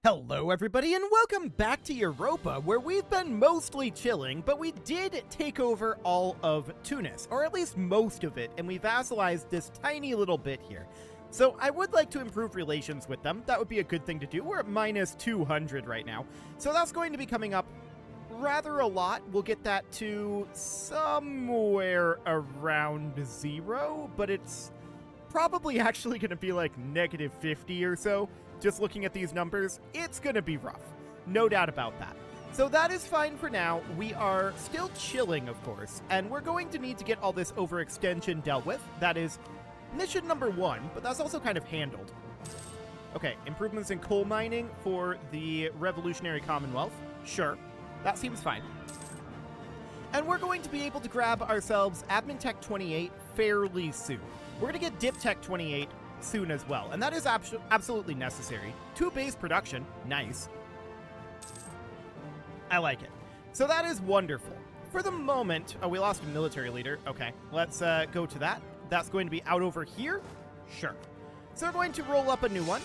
Hello everybody and welcome back to Europa, where we've been mostly chilling, but we did take over all of Tunis, or at least most of it, and we vassalized this tiny little bit here. So I would like to improve relations with them. That would be a good thing to do. We're at minus 200 right now, so that's going to be coming up rather a lot. We'll get that to somewhere around 0, but it's probably actually going to be like negative 50 or so. Just looking at these numbers, it's going to be rough. No doubt about that. So that is fine for now. We are still chilling, of course, and we're going to need to get all this overextension dealt with. That is mission number 1, but that's also kind of handled. Okay, improvements in coal mining for the Revolutionary Commonwealth. Sure, that seems fine. And we're going to be able to grab ourselves Admin Tech 28 fairly soon. We're going to get Dip Tech 28 soon as well, and that is absolutely necessary. 2 base production, nice. I like it. So that is wonderful. For the moment, we lost a military leader. Okay, let's go to that. That's going to be out over here. Sure. So we're going to roll up a new one.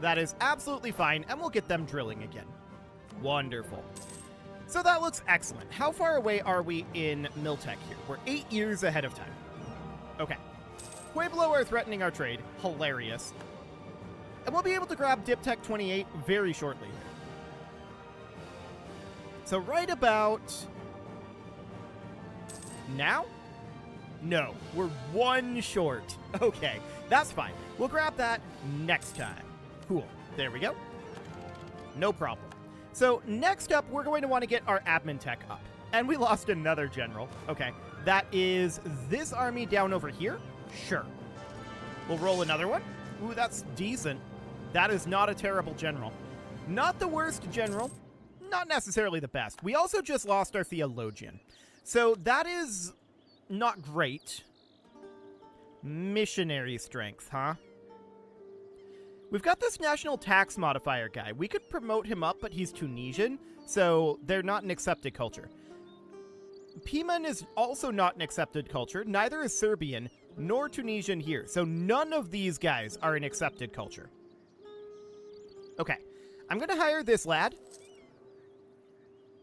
That is absolutely fine, and we'll get them drilling again. Wonderful. So that looks excellent. How far away are we in Miltech here? We're 8 years ahead of time. Okay. Pueblo are threatening our trade. Hilarious. And we'll be able to grab Dip Tech 28 very shortly. So right about now? No, we're 1 short. Okay, that's fine. We'll grab that next time. Cool. There we go. No problem. So next up, we're going to want to get our admin tech up. And we lost another general. Okay, that is this army down over here. Sure. We'll roll another one. Ooh, that's decent. That is not a terrible general. Not the worst general. Not necessarily the best. We also just lost our theologian. So that is not great. Missionary strength, huh? We've got this national tax modifier guy. We could promote him up, but he's Tunisian, so they're not an accepted culture. Piman is also not an accepted culture. Neither is Serbian nor Tunisian here. So none of these guys are an accepted culture. Okay. I'm going to hire this lad.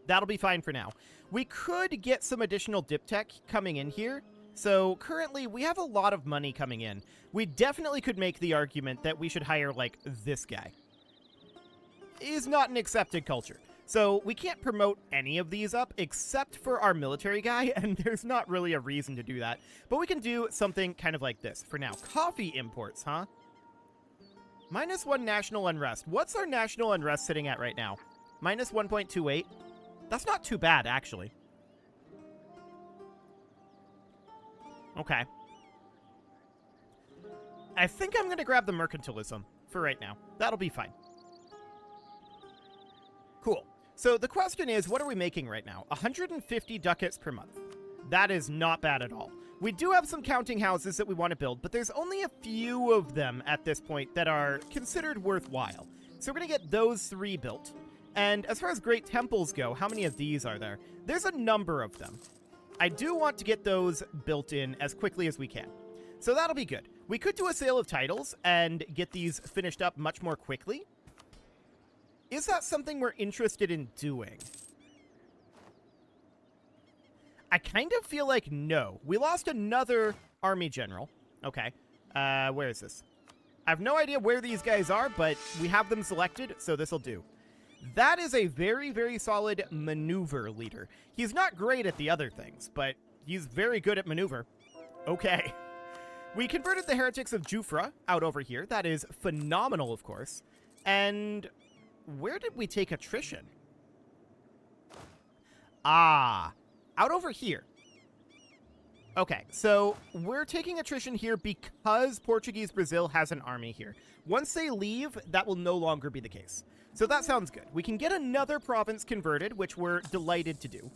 That'll be fine for now. We could get some additional dip tech coming in here. So currently we have a lot of money coming in. We definitely could make the argument that we should hire like this guy. He's not an accepted culture. So we can't promote any of these up except for our military guy, and there's not really a reason to do that. But we can do something kind of like this for now. Coffee imports, huh? -1 national unrest. What's our national unrest sitting at right now? -1.28? That's not too bad, actually. Okay. I think I'm going to grab the mercantilism for right now. That'll be fine. Cool. So the question is, what are we making right now? 150 ducats per month. That is not bad at all. We do have some counting houses that we want to build, but there's only a few of them at this point that are considered worthwhile. So we're going to get those 3 built. And as far as great temples go, how many of these are there? There's a number of them. I do want to get those built in as quickly as we can. So that'll be good. We could do a sale of titles and get these finished up much more quickly. Is that something we're interested in doing? I kind of feel like no. We lost another army general. Okay. Where is this? I have no idea where these guys are, but we have them selected, so this'll do. That is a very, very solid maneuver leader. He's not great at the other things, but he's very good at maneuver. Okay. We converted the heretics of Jufra out over here. That is phenomenal, of course. And where did we take attrition? Ah, out over here. Okay, so we're taking attrition here because Portuguese Brazil has an army here. Once they leave, that will no longer be the case. So that sounds good. We can get another province converted, which we're delighted to do.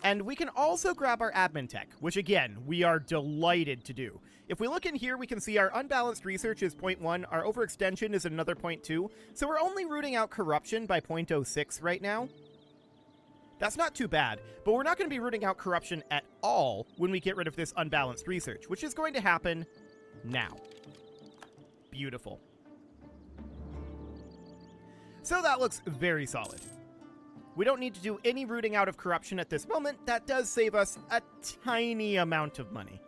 And we can also grab our admin tech, which again, we are delighted to do. If we look in here, we can see our unbalanced research is 0.1, our overextension is another 0.2, so we're only rooting out corruption by 0.06 right now. That's not too bad, but we're not going to be rooting out corruption at all when we get rid of this unbalanced research, which is going to happen now. Beautiful. So that looks very solid. We don't need to do any rooting out of corruption at this moment. That does save us a tiny amount of money.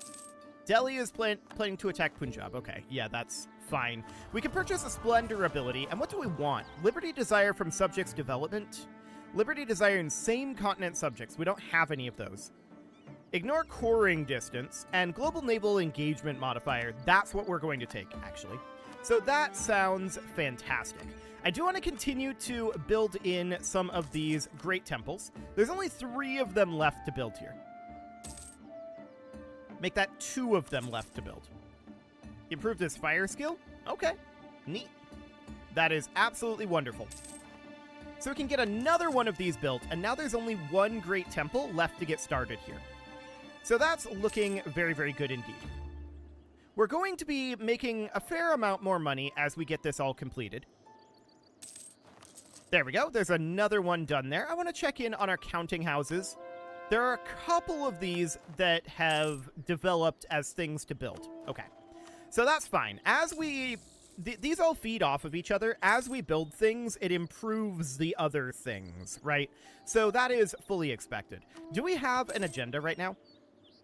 Delhi is planning to attack Punjab. Okay, yeah, that's fine. We can purchase a Splendor ability. And what do we want? Liberty Desire from Subjects Development. Liberty Desire in same continent subjects. We don't have any of those. Ignore coring distance and global naval engagement modifier. That's what we're going to take, actually. So that sounds fantastic. I do want to continue to build in some of these great temples. There's only 3 of them left to build here. Make that 2 of them left to build. Improve this fire skill? Okay, neat. That is absolutely wonderful. So we can get another one of these built, and now there's only 1 great temple left to get started here. So that's looking very, very good indeed. We're going to be making a fair amount more money as we get this all completed. There we go. There's another one done there. I want to check in on our counting houses. There are a couple of these that have developed as things to build. Okay. So that's fine. As we... these all feed off of each other. As we build things, it improves the other things, right? So that is fully expected. Do we have an agenda right now?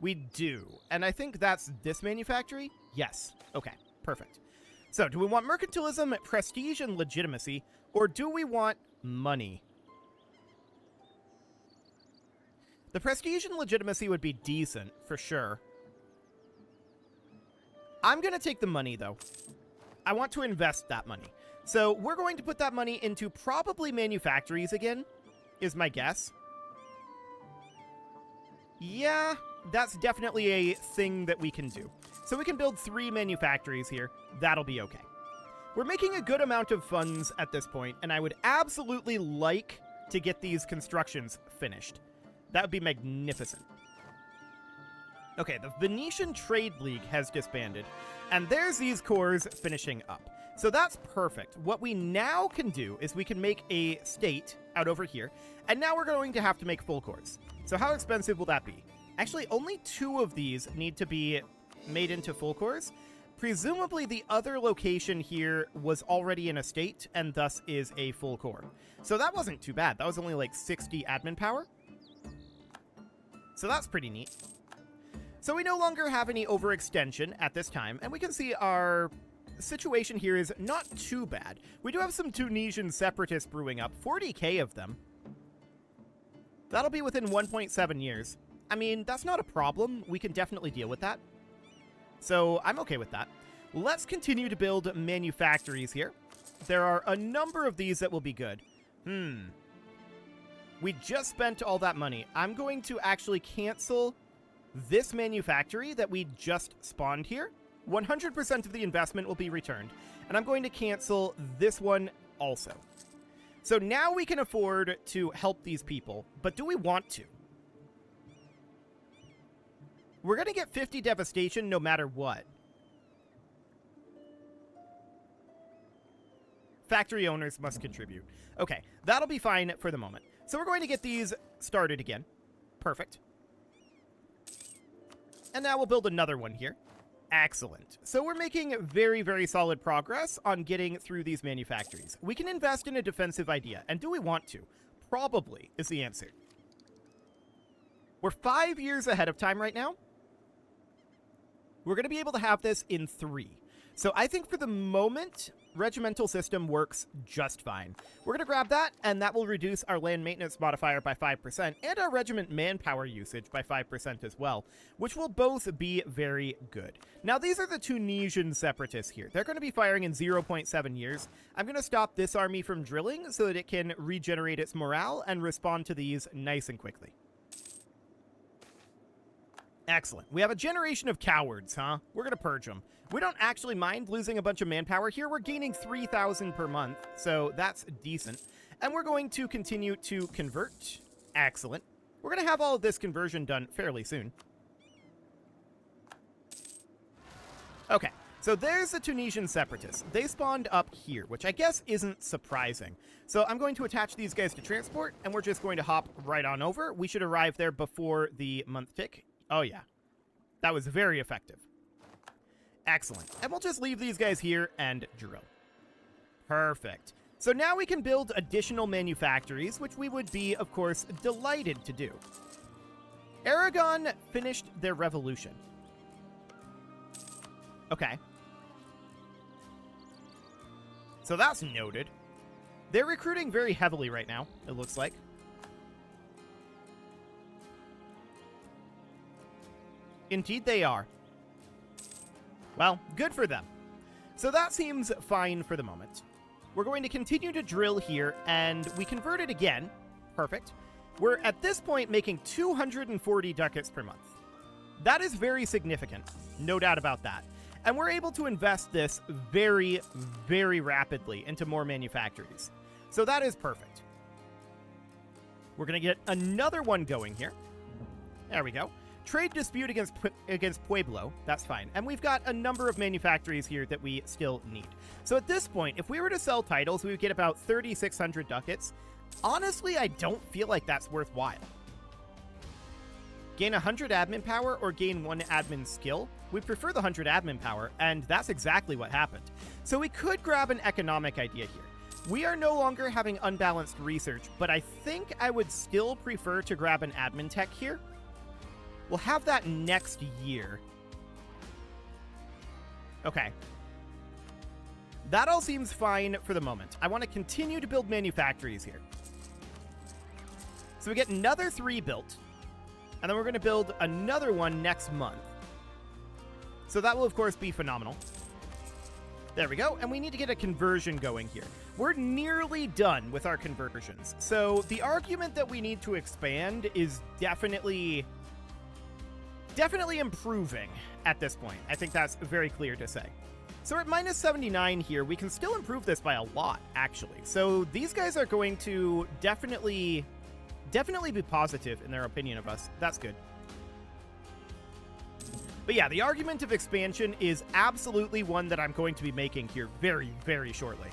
We do. And I think that's this manufactory? Yes. Okay. Perfect. So do we want mercantilism, prestige, and legitimacy, or do we want money? The prestige and legitimacy would be decent, for sure. I'm going to take the money, though. I want to invest that money. So we're going to put that money into probably manufactories again, is my guess. Yeah, that's definitely a thing that we can do. So we can build 3 manufactories here. That'll be okay. We're making a good amount of funds at this point, and I would absolutely like to get these constructions finished. That would be magnificent. Okay, the Venetian Trade League has disbanded, and there's these cores finishing up. So that's perfect. What we now can do is we can make a state out over here, and now we're going to have to make full cores. So how expensive will that be? Actually, only 2 of these need to be made into full cores. Presumably the other location here was already in a state, and thus is a full core. So that wasn't too bad. That was only like 60 admin power. So that's pretty neat. So we no longer have any overextension at this time, and we can see our situation here is not too bad. We do have some Tunisian separatists brewing up, 40k of them. That'll be within 1.7 years. I mean, that's not a problem. We can definitely deal with that. So I'm okay with that. Let's continue to build manufactories here. There are a number of these that will be good. We just spent all that money. I'm going to actually cancel this manufactory that we just spawned here. 100% of the investment will be returned. And I'm going to cancel this one also. So now we can afford to help these people, but do we want to? We're going to get 50 devastation no matter what. Factory owners must contribute. Okay, that'll be fine for the moment. So we're going to get these started again. Perfect. And now we'll build another one here. Excellent. So we're making very, very solid progress on getting through these manufactories. We can invest in a defensive idea. And do we want to? Probably is the answer. We're 5 years ahead of time right now. We're going to be able to have this in 3. So I think for the moment, regimental system works just fine. We're going to grab that, and that will reduce our land maintenance modifier by 5% and our regiment manpower usage by 5% as well, which will both be very good. Now, these are the Tunisian separatists here. They're going to be firing in 0.7 years. I'm going to stop this army from drilling so that it can regenerate its morale and respond to these nice and quickly. Excellent. We have a generation of cowards, huh? We're going to purge them. We don't actually mind losing a bunch of manpower here. We're gaining 3,000 per month, so that's decent. And we're going to continue to convert. Excellent. We're going to have all of this conversion done fairly soon. Okay, so there's the Tunisian separatists. They spawned up here, which I guess isn't surprising. So I'm going to attach these guys to transport, and we're just going to hop right on over. We should arrive there before the month tick. Oh, yeah. That was very effective. Excellent. And we'll just leave these guys here and drill. Perfect. So now we can build additional manufactories, which we would be, of course, delighted to do. Aragon finished their revolution. Okay. So that's noted. They're recruiting very heavily right now, it looks like. Indeed they are. Well, good for them. So that seems fine for the moment. We're going to continue to drill here, and we convert it again. Perfect. We're, at this point, making 240 ducats per month. That is very significant. No doubt about that. And we're able to invest this very, very rapidly into more manufactories. So that is perfect. We're going to get another one going here. There we go. Trade dispute against Pueblo. That's fine. And we've got a number of manufactories here that we still need. So at this point, if we were to sell titles, we would get about 3,600 ducats. Honestly, I don't feel like that's worthwhile. Gain 100 admin power or gain 1 admin skill? We prefer the 100 admin power, and that's exactly what happened. So we could grab an economic idea here. We are no longer having unbalanced research, but I think I would still prefer to grab an admin tech here. We'll have that next year. Okay. That all seems fine for the moment. I want to continue to build manufactories here. So we get another 3 built. And then we're going to build another one next month. So that will, of course, be phenomenal. There we go. And we need to get a conversion going here. We're nearly done with our conversions. So the argument that we need to expand is definitely improving at this point. I think that's very clear to say. So we're at minus 79 here. We can still improve this by a lot, actually. So these guys are going to definitely be positive in their opinion of us. That's good. But yeah, the argument of expansion is absolutely one that I'm going to be making here very, very shortly.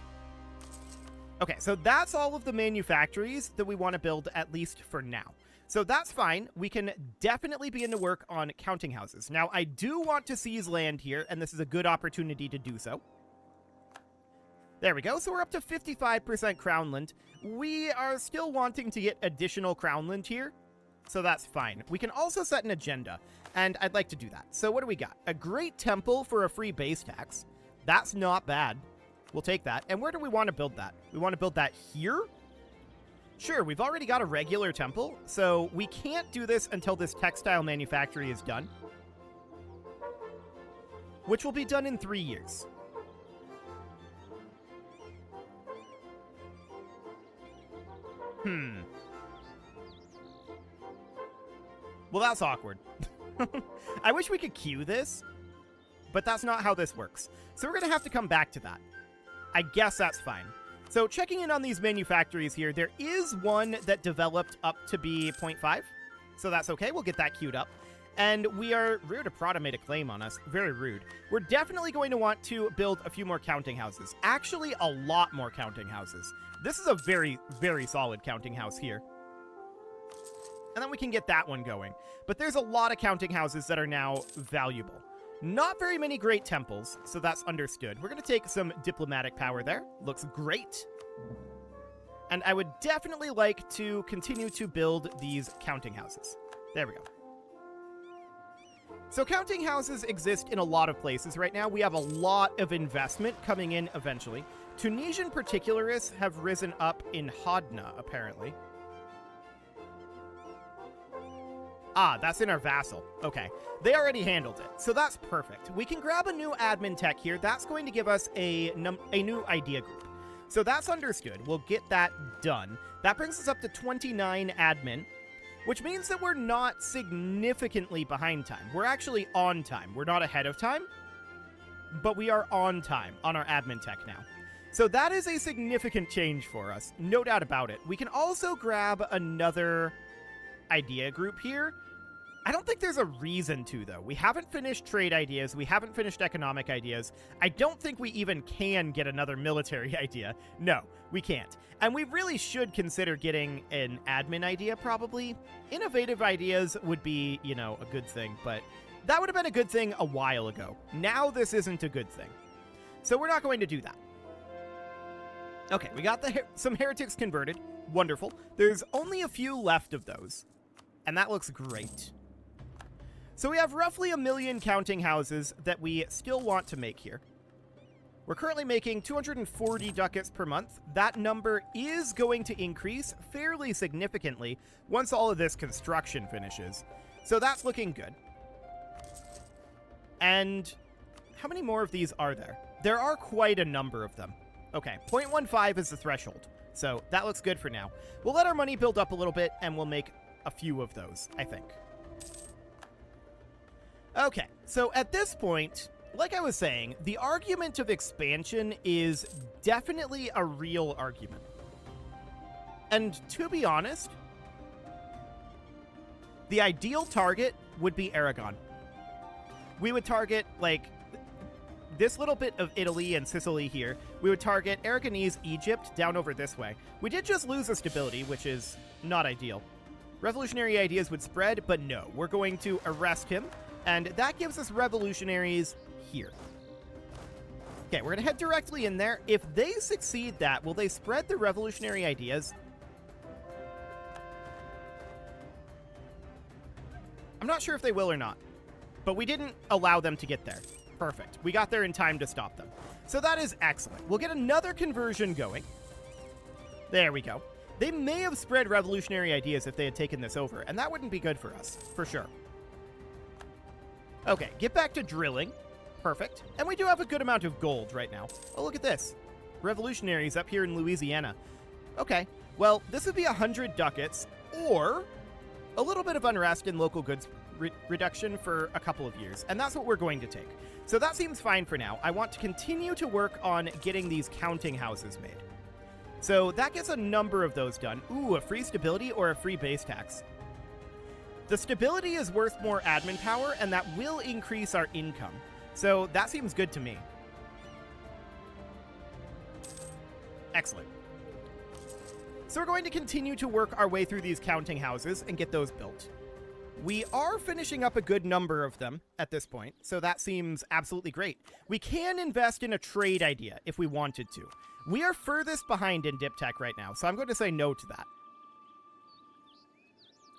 Okay, so that's all of the manufactories that we want to build, at least for now. So that's fine. We can definitely begin to work on counting houses. Now, I do want to seize land here, and this is a good opportunity to do so. There we go. So we're up to 55% crownland. We are still wanting to get additional crownland here, so that's fine. We can also set an agenda, and I'd like to do that. So what do we got? A great temple for a free base tax. That's not bad. We'll take that. And where do we want to build that? We want to build that here? Sure, we've already got a regular temple, so we can't do this until this textile manufactory is done, which will be done in 3 years. Well, that's awkward. I wish we could queue this, but that's not how this works. So we're going to have to come back to that. I guess that's fine. So checking in on these manufactories here, there is one that developed up to be 0.5. So that's okay. We'll get that queued up. And we are... Rude Prada made a claim on us. Very rude. We're definitely going to want to build a few more counting houses. Actually, a lot more counting houses. This is a very, very solid counting house here. And then we can get that one going. But there's a lot of counting houses that are now valuable. Not very many great temples, so that's understood. We're going to take some diplomatic power there. Looks great. And I would definitely like to continue to build these counting houses. There we go. So counting houses exist in a lot of places right now. We have a lot of investment coming in eventually. Tunisian particularists have risen up in Hodna, apparently. Ah, that's in our vassal. Okay. They already handled it, so that's perfect. We can grab a new admin tech here. That's going to give us a new idea group. So that's understood. We'll get that done. That brings us up to 29 admin, which means that we're not significantly behind time. We're actually on time. We're not ahead of time, but we are on time on our admin tech now. So that is a significant change for us, no doubt about it. We can also grab another idea group here. I don't think there's a reason to, though. We haven't finished trade ideas. We haven't finished economic ideas. I don't think we even can get another military idea. No, we can't. And we really should consider getting an admin idea, probably. Innovative ideas would be, you know, a good thing, but that would have been a good thing a while ago. Now this isn't a good thing. So we're not going to do that. Okay, we got some heretics converted. Wonderful. There's only a few left of those, and that looks great. So we have roughly 1 million counting houses that we still want to make here. We're currently making 240 ducats per month. That number is going to increase fairly significantly once all of this construction finishes. So that's looking good. And how many more of these are there? There are quite a number of them. Okay, 0.15 is the threshold. So that looks good for now. We'll let our money build up a little bit and we'll make a few of those, I think. Okay, so at this point, like I was saying, the argument of expansion is definitely a real argument. And to be honest, the ideal target would be Aragon. We would target, like, this little bit of Italy and Sicily here. We would target Aragonese Egypt down over this way. We did just lose a stability, which is not ideal. Revolutionary ideas would spread, but no, we're going to arrest him. And that gives us revolutionaries here. Okay, we're going to head directly in there. If they succeed that, will they spread the revolutionary ideas? I'm not sure if they will or not, but we didn't allow them to get there. Perfect. We got there in time to stop them. So that is excellent. We'll get another conversion going. There we go. They may have spread revolutionary ideas if they had taken this over, and that wouldn't be good for us, for sure. Okay, get back to drilling. Perfect. And we do have a good amount of gold right now. Oh, look at this. Revolutionaries up here in Louisiana. Okay, well, this would be 100 ducats, or a little bit of unrest in local goods reduction for a couple of years, and that's what we're going to take. So that seems fine for now. I want to continue to work on getting these counting houses made. So that gets a number of those done. Ooh, a free stability or a free base tax. The stability is worth more admin power, and that will increase our income. So that seems good to me. Excellent. So we're going to continue to work our way through these counting houses and get those built. We are finishing up a good number of them at this point, so that seems absolutely great. We can invest in a trade idea if we wanted to. We are furthest behind in dip tech right now, so I'm going to say no to that.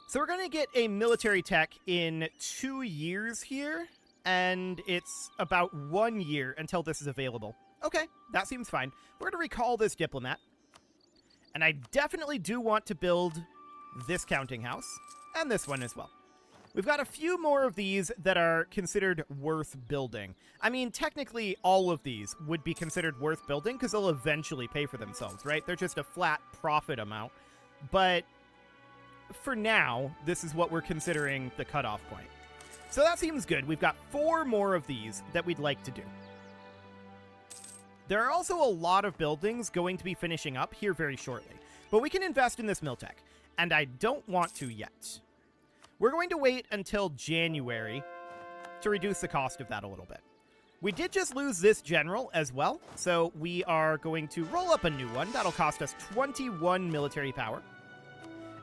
So we're going to get a military tech in 2 years here, and it's about 1 year until this is available. Okay, that seems fine. We're going to recall this diplomat. And I definitely do want to build this counting house, and this one as well. We've got a few more of these that are considered worth building. I mean, technically, all of these would be considered worth building because they'll eventually pay for themselves, right? They're just a flat profit amount. But for now, this is what we're considering the cutoff point. So that seems good. We've got 4 more of these that we'd like to do. There are also a lot of buildings going to be finishing up here very shortly, but we can invest in this Miltech, and I don't want to yet. We're going to wait until January to reduce the cost of that a little bit. We did just lose this general as well, so we are going to roll up a new one. That'll cost us 21 military power.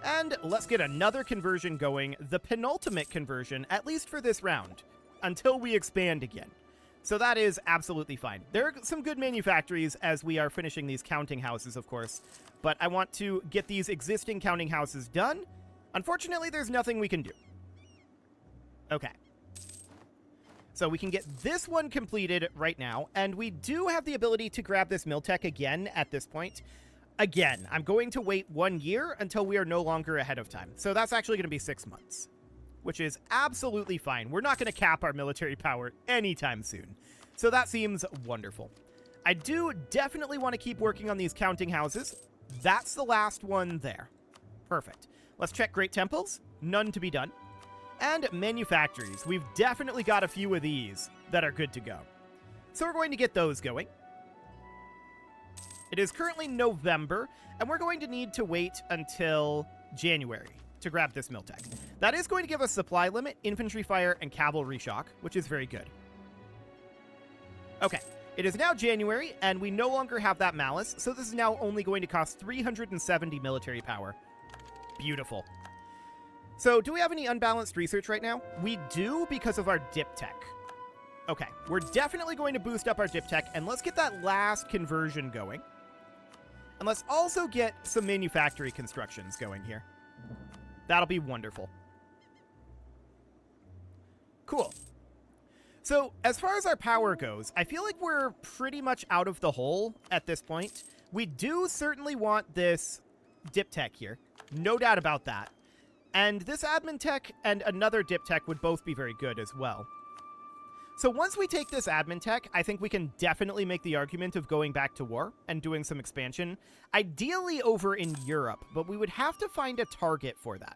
And let's get another conversion going, the penultimate conversion, at least for this round, until we expand again. So that is absolutely fine. There are some good manufactories as we are finishing these counting houses, of course, but I want to get these existing counting houses done. Unfortunately, there's nothing we can do. Okay. So we can get this one completed right now, and we do have the ability to grab this Miltech again at this point. Again, I'm going to wait 1 year until we are no longer ahead of time. So that's actually going to be 6 months, which is absolutely fine. We're not going to cap our military power anytime soon. So that seems wonderful. I do definitely want to keep working on these counting houses. That's the last one there. Perfect. Let's check Great Temples. None to be done. And manufactories. We've definitely got a few of these that are good to go. So we're going to get those going. It is currently November, and we're going to need to wait until January to grab this Miltech. That is going to give us supply limit, infantry fire, and cavalry shock, which is very good. Okay, it is now January, and we no longer have that malice, so this is now only going to cost 370 military power. Beautiful. So, do we have any unbalanced research right now? We do because of our dip tech. Okay, we're definitely going to boost up our dip tech, and let's get that last conversion going. And let's also get some manufactory constructions going here. That'll be wonderful. Cool. So, as far as our power goes, I feel like we're pretty much out of the hole at this point. We do certainly want this dip tech here. No doubt about that. And this admin tech and another dip tech would both be very good as well. So once we take this admin tech, I think we can definitely make the argument of going back to war and doing some expansion. Ideally over in Europe, but we would have to find a target for that.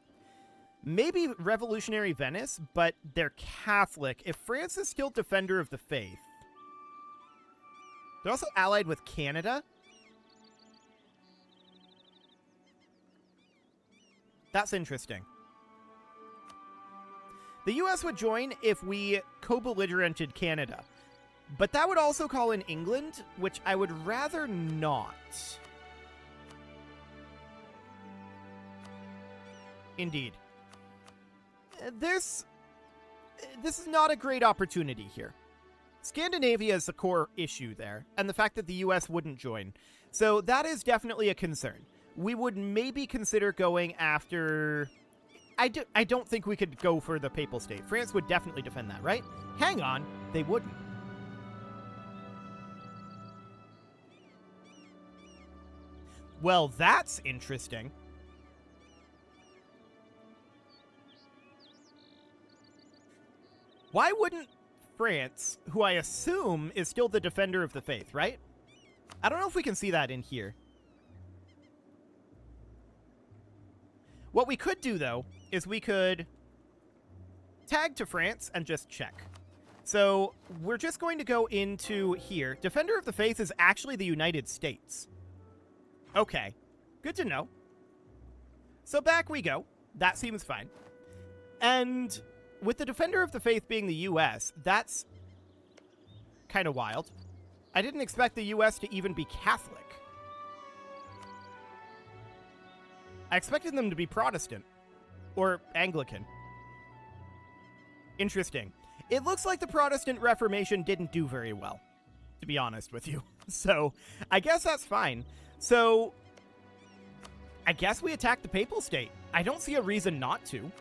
Maybe Revolutionary Venice, but they're Catholic. If France is still Defender of the Faith. They're also allied with Canada. That's interesting. The US would join if we co-belligerented Canada. But that would also call in England, which I would rather not. Indeed. This is not a great opportunity here. Scandinavia is the core issue there, and the fact that the US wouldn't join. So that is definitely a concern. We would maybe consider going after... I don't think we could go for the Papal State. France would definitely defend that, right? Hang on, they wouldn't. Well, that's interesting. Why wouldn't France, who I assume is still the Defender of the Faith, right? I don't know if we can see that in here. What we could do, though, is we could tag to France and just check. So we're just going to go into here. Defender of the Faith is actually the United States. Okay, good to know. So back we go. That seems fine. And with the Defender of the Faith being the US, that's kind of wild. I didn't expect the US to even be Catholic. I expected them to be Protestant. Or Anglican. Interesting. It looks like the Protestant Reformation didn't do very well, to be honest with you. So, I guess that's fine. So, I guess we attack the Papal State. I don't see a reason not to.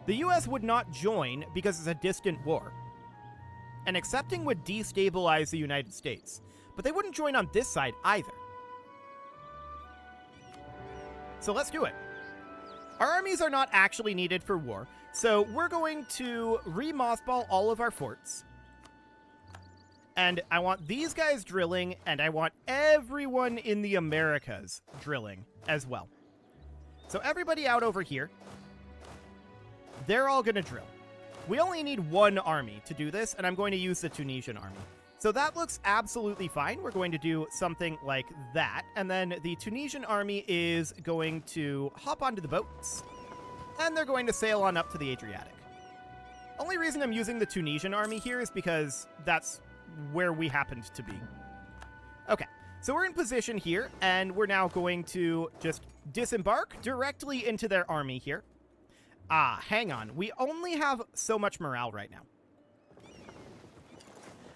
The US would not join because it's a distant war. And accepting would destabilize the United States. But they wouldn't join on this side either. So let's do it. Our armies are not actually needed for war, so we're going to re-mothball all of our forts. And I want these guys drilling, and I want everyone in the Americas drilling as well. So everybody out over here, they're all going to drill. We only need one army to do this, and I'm going to use the Tunisian army. So that looks absolutely fine. We're going to do something like that. And then the Tunisian army is going to hop onto the boats. And they're going to sail on up to the Adriatic. Only reason I'm using the Tunisian army here is because that's where we happened to be. Okay, so we're in position here. And we're now going to just disembark directly into their army here. Hang on. We only have so much morale right now.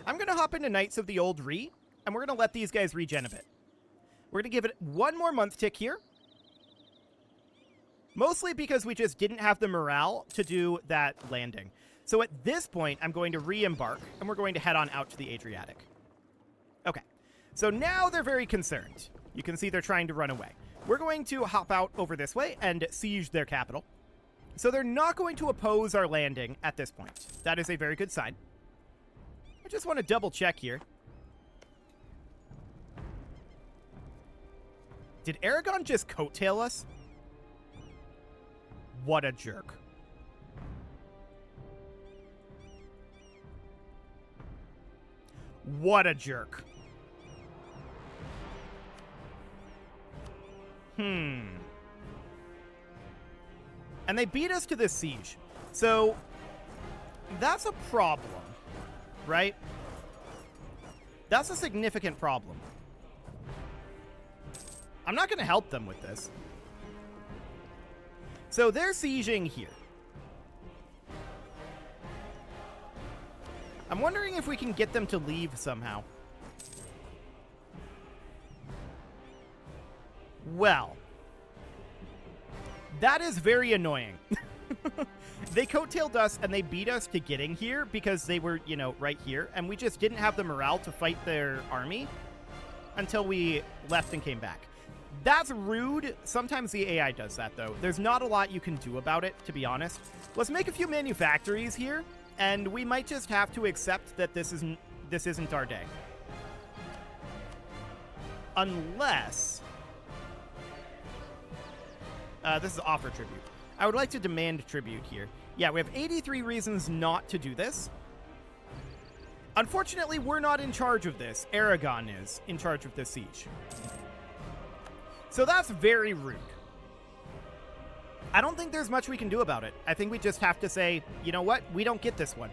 I'm going to hop into Knights of the Old Re, and we're going to let these guys regen a bit. We're going to give it one more month tick here. Mostly because we just didn't have the morale to do that landing. So at this point, I'm going to re-embark, and we're going to head on out to the Adriatic. Okay, so now they're very concerned. You can see they're trying to run away. We're going to hop out over this way and siege their capital. So they're not going to oppose our landing at this point. That is a very good sign. I just want to double check here. Did Aragon just coattail us? What a jerk. What a jerk. And they beat us to this siege. So, that's a problem. Right? That's a significant problem. I'm not going to help them with this. So they're sieging here. I'm wondering if we can get them to leave somehow. Well, that is very annoying. They coattailed us and they beat us to getting here because they were, you know, right here. And we just didn't have the morale to fight their army until we left and came back. That's rude. Sometimes the AI does that, though. There's not a lot you can do about it, to be honest. Let's make a few manufactories here, and we might just have to accept that this isn't our day. Unless... this is offer tribute. I would like to demand tribute here. Yeah, we have 83 reasons not to do this. Unfortunately, we're not in charge of this. Aragon is in charge of this siege. So that's very rude. I don't think there's much we can do about it. I think we just have to say, you know what? We don't get this one.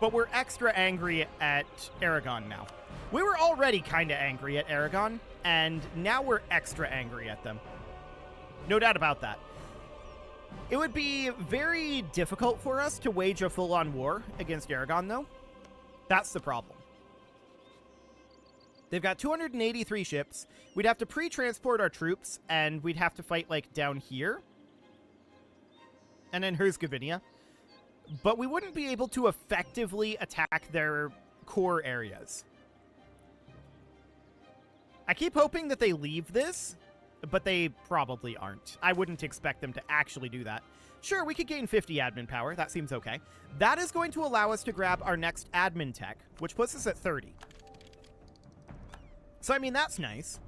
But we're extra angry at Aragon now. We were already kind of angry at Aragon, and now we're extra angry at them. No doubt about that. It would be very difficult for us to wage a full-on war against Aragon, though. That's the problem. They've got 283 ships. We'd have to pre-transport our troops, and we'd have to fight, like, down here. And in Herzegovina. But we wouldn't be able to effectively attack their core areas. I keep hoping that they leave this, but they probably aren't. I wouldn't expect them to actually do that. Sure, we could gain 50 admin power. That seems okay. That is going to allow us to grab our next admin tech, which puts us at 30. So, I mean, that's nice.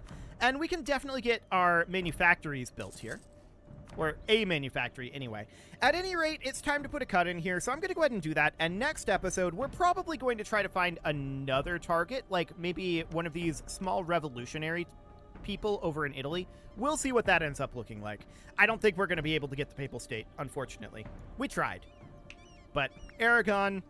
And we can definitely get our manufactories built here. Or a manufactory, anyway. At any rate, it's time to put a cut in here, so I'm going to go ahead and do that. And next episode, we're probably going to try to find another target, like maybe one of these small revolutionary people over in Italy. We'll see what that ends up looking like. I don't think we're going to be able to get the Papal State, unfortunately. We tried. But Aragon,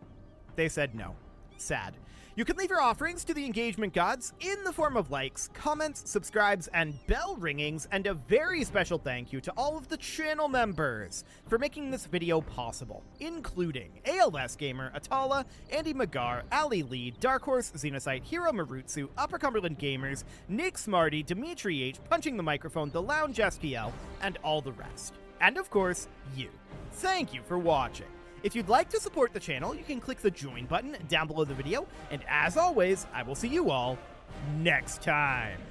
they said no. Sad. You can leave your offerings to the engagement gods in the form of likes, comments, subscribes, and bell ringings, and a very special thank you to all of the channel members for making this video possible, including ALS Gamer, Atala, Andy Magar, Ali Lee, Dark Horse, Xenocyte, Hero Marutsu, Upper Cumberland Gamers, Nick Smarty, Dimitri H, Punching the Microphone, The Lounge STL, and all the rest. And of course, you. Thank you for watching. If you'd like to support the channel, you can click the join button down below the video, and as always, I will see you all next time.